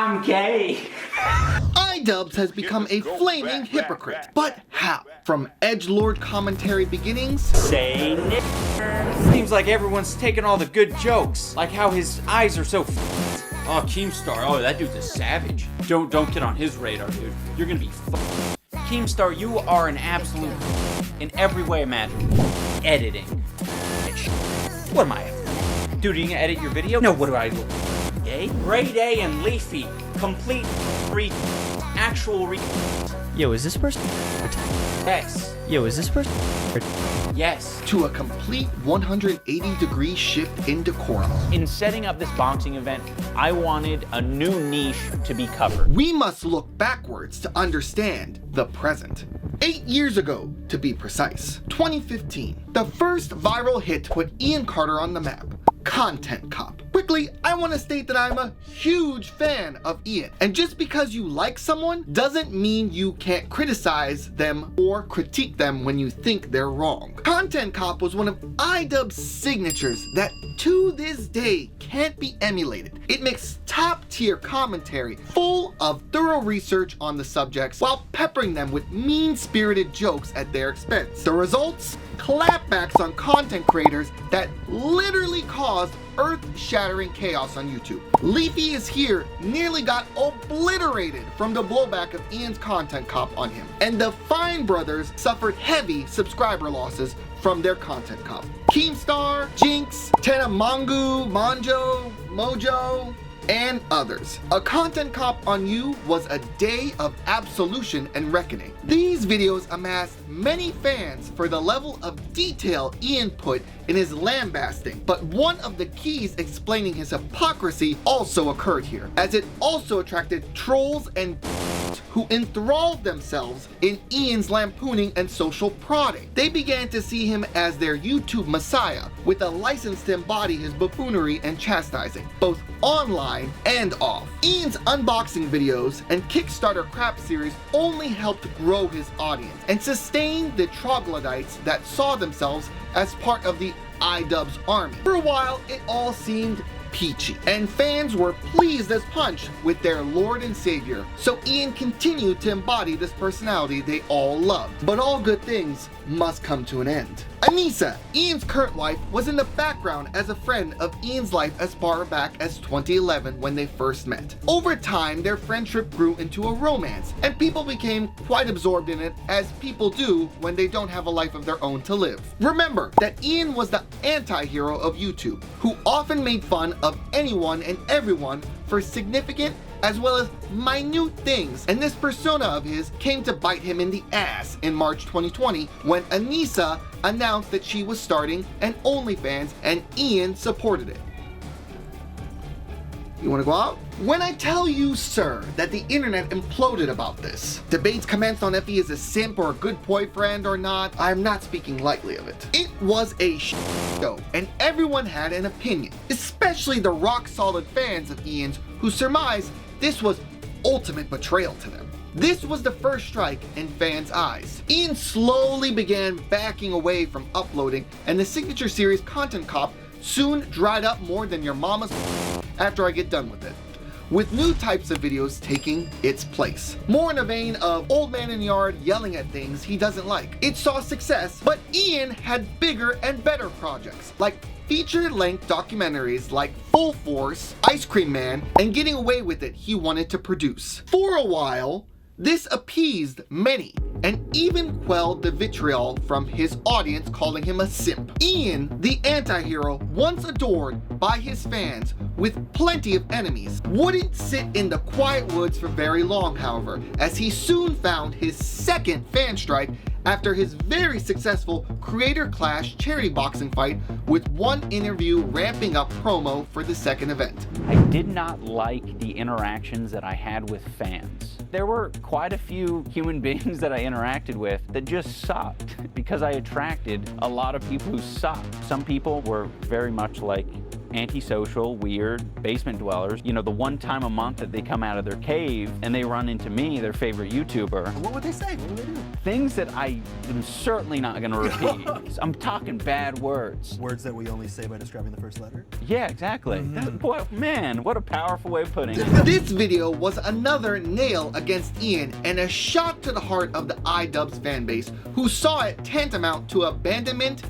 I'm gay. iDubbbz has become a flaming hypocrite. But how? From edgelord commentary beginnings, Say Nick. Seems like everyone's taking all the good jokes, like how his eyes are so Oh, Keemstar, oh, that dude's a savage. Don't get on his radar, dude. You're gonna be Keemstar, you are an absolute in every way imaginable. Editing. What am I? Dude, are you gonna edit your video? No, what do I look? Gay? Grade A and Leafy. Complete actual Yo, is this person? Yes. Yo, is this person? Yes. to a complete 180-degree shift in decorum. In setting up this boxing event, I wanted a new niche to be covered. We must look backwards to understand the present. 8 years ago, to be precise, 2015, the first viral hit put Ian Carter on the map, Content Cop. Quickly, I want to state that I'm a huge fan of Ian, and just because you like someone doesn't mean you can't criticize them or critique them when you think they're wrong. Content Cop was one of iDubbbz's signatures that to this day can't be emulated. It makes top-tier commentary full of thorough research on the subjects while peppering them with mean-spirited jokes at their expense. The results? Clapbacks on content creators that literally caused earth-shattering chaos on YouTube. LeafyIsHere nearly got obliterated from the blowback of Ian's Content Cop on him, and the Fine brothers suffered heavy subscriber losses from their Content Cop. Keemstar, Jinx, Tanamangu, Manjo, Mojo, and others. A Content Cop on you was a day of absolution and reckoning. These videos amassed many fans for the level of detail Ian put in his lambasting, but one of the keys explaining his hypocrisy also occurred here, as it also attracted trolls and who enthralled themselves in Ian's lampooning and social prodding. They began to see him as their YouTube messiah, with a license to embody his buffoonery and chastising, both online and off. Ian's unboxing videos and Kickstarter crap series only helped grow his audience and sustain the troglodytes that saw themselves as part of the iDubbbz army. For a while, it all seemed peachy, and fans were pleased as punch with their lord and savior, so Ian continued to embody this personality they all loved. But all good things must come to an end. Anisa, Ian's current wife, was in the background as a friend of Ian's life as far back as 2011 when they first met. Over time, their friendship grew into a romance, and people became quite absorbed in it, as people do when they don't have a life of their own to live. Remember that Ian was the anti-hero of YouTube, who often made fun of anyone and everyone for significant as well as minute things, and this persona of his came to bite him in the ass in March 2020 when Anisa announced that she was starting an OnlyFans and Ian supported it. You wanna go out? When I tell you, sir, that the internet imploded about this, debates commenced on if he is a simp or a good boyfriend or not, I'm not speaking lightly of it. It was a show, and everyone had an opinion, especially the rock-solid fans of Ian's who surmised this was ultimate betrayal to them. This was the first strike in fans' eyes. Ian slowly began backing away from uploading, and the signature series Content Cop soon dried up more than your mama's after I get done with it, with new types of videos taking its place. More in a vein of old man in the yard yelling at things he doesn't like. It saw success, but Ian had bigger and better projects, like feature-length documentaries like Full Force, Ice Cream Man, and Getting Away With It he wanted to produce. For a while, this appeased many and even quelled the vitriol from his audience calling him a simp. Ian, the anti-hero, once adored by his fans with plenty of enemies, wouldn't sit in the quiet woods for very long, however, as he soon found his second fan strike after his very successful Creator Clash charity boxing fight, with one interview ramping up promo for the second event. I did not like the interactions that I had with fans. There were quite a few human beings that I interacted with that just sucked because I attracted a lot of people who sucked. Some people were very much like antisocial, weird basement dwellers. You know, the one time a month that they come out of their cave and they run into me, their favorite YouTuber. What would they say? What would they do? Things that I am certainly not going to repeat. I'm talking bad words. Words that we only say by describing the first letter? Yeah, exactly. Man, what a powerful way of putting it. This video was another nail against Ian and a shot to the heart of the iDubbbz fanbase, who saw it tantamount to abandonment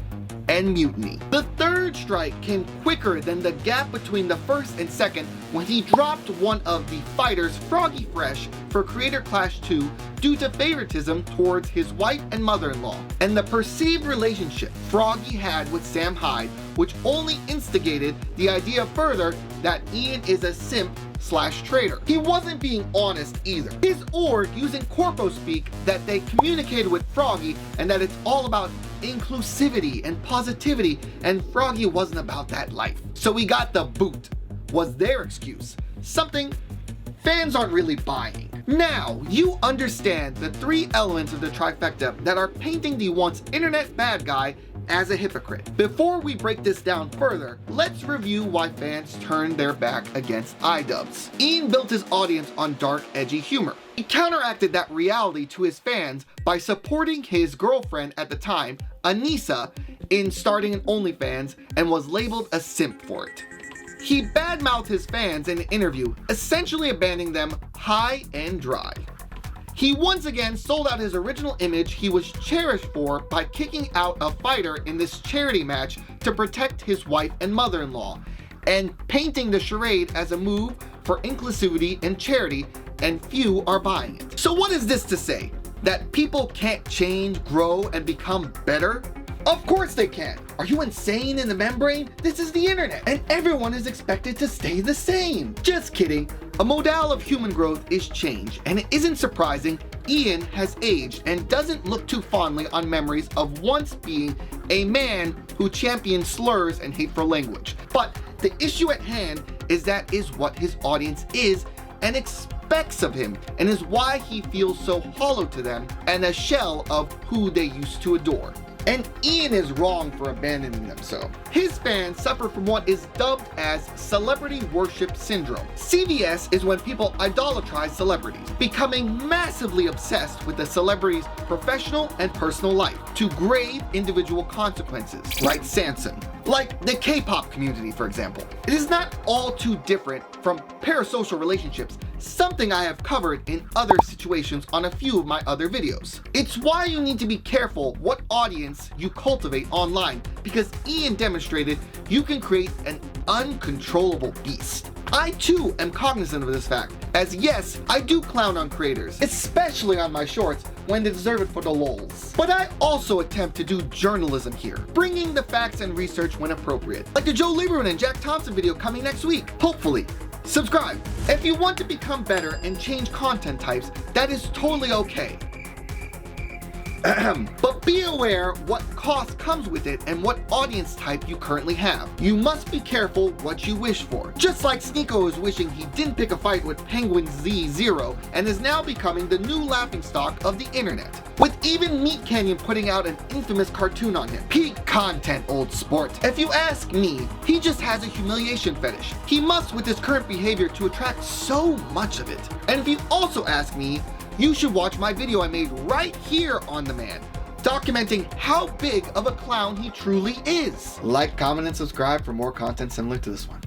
and mutiny. The third strike came quicker than the gap between the first and second when he dropped one of the fighters, Froggy Fresh, for Creator Clash 2 due to favoritism towards his wife and mother-in-law, and the perceived relationship Froggy had with Sam Hyde, which only instigated the idea further that Ian is a simp / traitor. He wasn't being honest either. His org using corpo speak that they communicated with Froggy and that it's all about inclusivity and positivity, and Froggy wasn't about that life. So he got the boot, was their excuse. Something fans aren't really buying. Now, you understand the three elements of the trifecta that are painting the once internet bad guy as a hypocrite. Before we break this down further, let's review why fans turned their back against iDubbbz. Ian built his audience on dark, edgy humor. He counteracted that reality to his fans by supporting his girlfriend at the time, Anisa, in starting an OnlyFans and was labeled a simp for it. He badmouthed his fans in an interview, essentially abandoning them high and dry. He once again sold out his original image he was cherished for by kicking out a fighter in this charity match to protect his wife and mother-in-law, and painting the charade as a move for inclusivity and charity, and few are buying it. So what is this to say? That people can't change, grow, and become better? Of course they can. Are you insane in the membrane? This is the internet, and everyone is expected to stay the same. Just kidding. A modal of human growth is change, and it isn't surprising Ian has aged and doesn't look too fondly on memories of once being a man who championed slurs and hateful language. But the issue at hand is that is what his audience is and expects of him, and is why he feels so hollow to them and a shell of who they used to adore. And Ian is wrong for abandoning them so. His fans suffer from what is dubbed as celebrity worship syndrome. CVS is when people idolatrize celebrities, becoming massively obsessed with the celebrity's professional and personal life to grave individual consequences, like Sanson. Like the K-pop community, for example. It is not all too different from parasocial relationships, something I have covered in other situations on a few of my other videos. It's why you need to be careful what audience you cultivate online, because Ian demonstrated you can create an uncontrollable beast. I too am cognizant of this fact, as yes, I do clown on creators, especially on my shorts when they deserve it for the lols. But I also attempt to do journalism here, bringing the facts and research when appropriate, like the Joe Lieberman and Jack Thompson video coming next week, hopefully. Subscribe. If you want to become better and change content types, that is totally okay. But be aware what cost comes with it and what audience type you currently have. You must be careful what you wish for. Just like Sneeko is wishing he didn't pick a fight with Penguin Z0 and is now becoming the new laughingstock of the internet. With even Meat Canyon putting out an infamous cartoon on him. Peak content, old sport. If you ask me, he just has a humiliation fetish. He must with his current behavior to attract so much of it. And if you also ask me, you should watch my video I made right here on the man, documenting how big of a clown he truly is. Like, comment, and subscribe for more content similar to this one.